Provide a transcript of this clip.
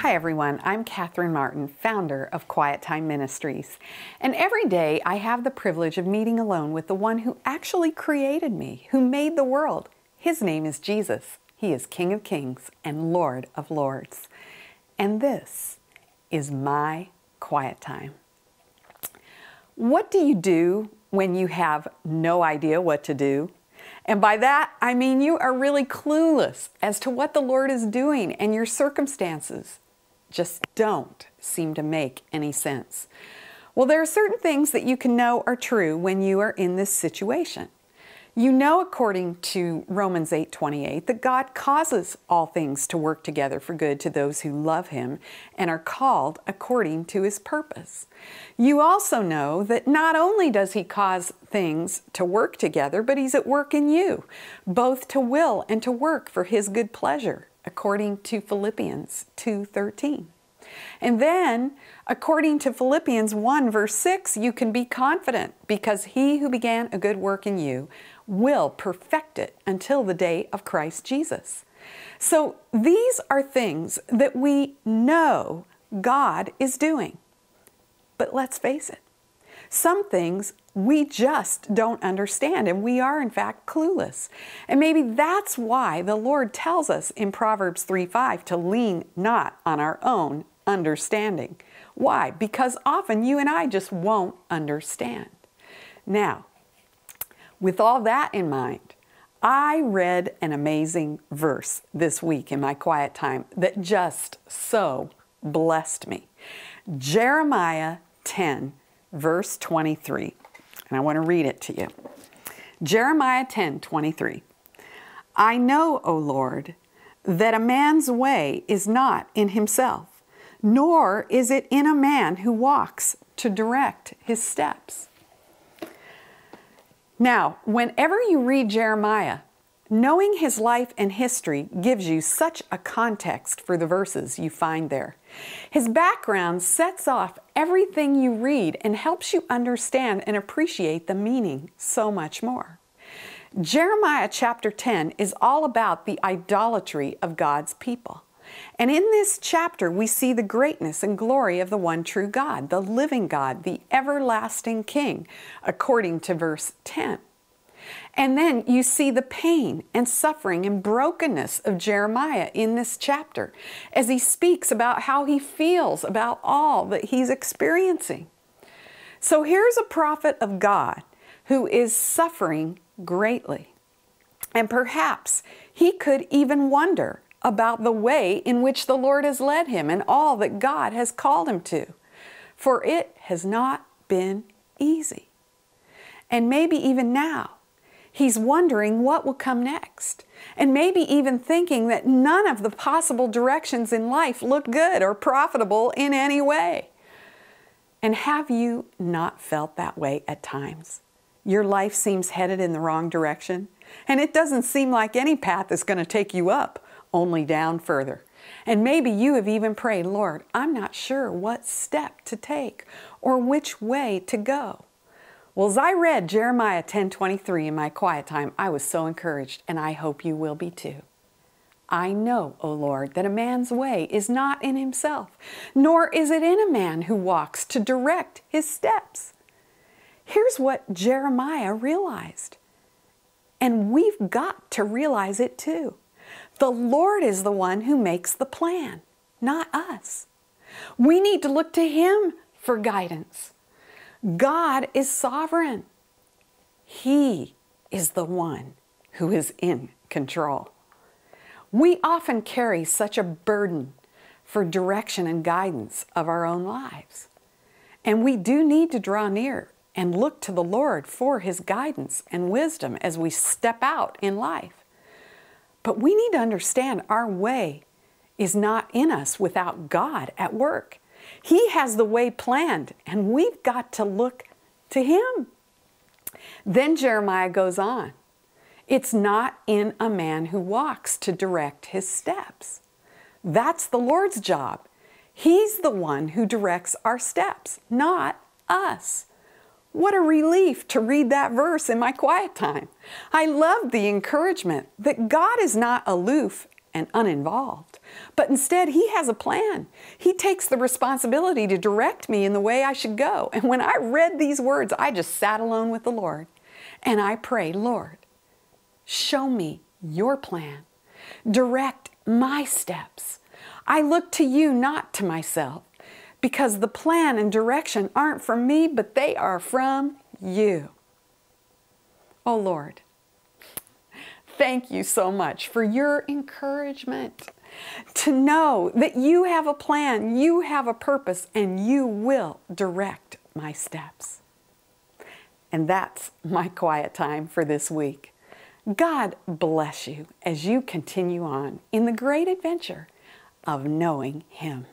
Everyone, I'm Catherine Martin, founder of Quiet Time Ministries. And every day I have the privilege of meeting alone with the one who actually created me, who made the world. His name is Jesus. He is King of Kings and Lord of Lords. And this is my quiet time. What do you do when you have no idea what to do? And by that, I mean you are really clueless as to what the Lord is doing and your circumstances just don't seem to make any sense. Well, there are certain things that you can know are true when you are in this situation. You know, according to Romans 8:28, that God causes all things to work together for good to those who love Him and are called according to His purpose. You also know that not only does He cause things to work together, but He's at work in you, both to will and to work for His good pleasure, according to Philippians 2:13. And then, according to Philippians 1 verse 6, you can be confident because He who began a good work in you will perfect it until the day of Christ Jesus. So these are things that we know God is doing. But let's face it, some things we just don't understand, and we are in fact clueless. And maybe that's why the Lord tells us in Proverbs 3:5 to lean not on our own understanding. Why? Because often you and I just won't understand. Now, with all that in mind, I read an amazing verse this week in my quiet time that just so blessed me. Jeremiah 10, verse 23. And I want to read it to you. Jeremiah 10:23. I know, O Lord, that a man's way is not in himself, nor is it in a man who walks to direct his steps. Now, whenever you read Jeremiah, knowing his life and history gives you such a context for the verses you find there. His background sets off everything you read and helps you understand and appreciate the meaning so much more. Jeremiah chapter 10 is all about the idolatry of God's people. And in this chapter, we see the greatness and glory of the one true God, the living God, the everlasting King, according to verse 10. And then you see the pain and suffering and brokenness of Jeremiah in this chapter as he speaks about how he feels about all that he's experiencing. So here's a prophet of God who is suffering greatly. And perhaps he could even wonder about the way in which the Lord has led him and all that God has called him to. For it has not been easy. And maybe even now, he's wondering what will come next, and maybe even thinking that none of the possible directions in life look good or profitable in any way. And have you not felt that way at times? Your life seems headed in the wrong direction, and it doesn't seem like any path is going to take you up, only down further. And maybe you have even prayed, Lord, I'm not sure what step to take or which way to go. Well, as I read Jeremiah 10:23 in my quiet time, I was so encouraged, and I hope you will be too. I know, O Lord, that a man's way is not in himself, nor is it in a man who walks to direct his steps. Here's what Jeremiah realized, and we've got to realize it too. The Lord is the one who makes the plan, not us. We need to look to Him for guidance. God is sovereign. He is the one who is in control. We often carry such a burden for direction and guidance of our own lives. And we do need to draw near and look to the Lord for His guidance and wisdom as we step out in life. But we need to understand our way is not in us without God at work. He has the way planned, and we've got to look to Him. Then Jeremiah goes on. It's not in a man who walks to direct his steps. That's the Lord's job. He's the one who directs our steps, not us. What a relief to read that verse in my quiet time. I love the encouragement that God is not aloof and uninvolved, but instead He has a plan. He takes the responsibility to direct me in the way I should go. And when I read these words, I just sat alone with the Lord and I pray, Lord, show me your plan. Direct my steps. I look to you, not to myself, because the plan and direction aren't from me, but they are from you. Oh Lord, thank you so much for your encouragement to know that you have a plan, you have a purpose, and you will direct my steps. And that's my quiet time for this week. God bless you as you continue on in the great adventure of knowing Him.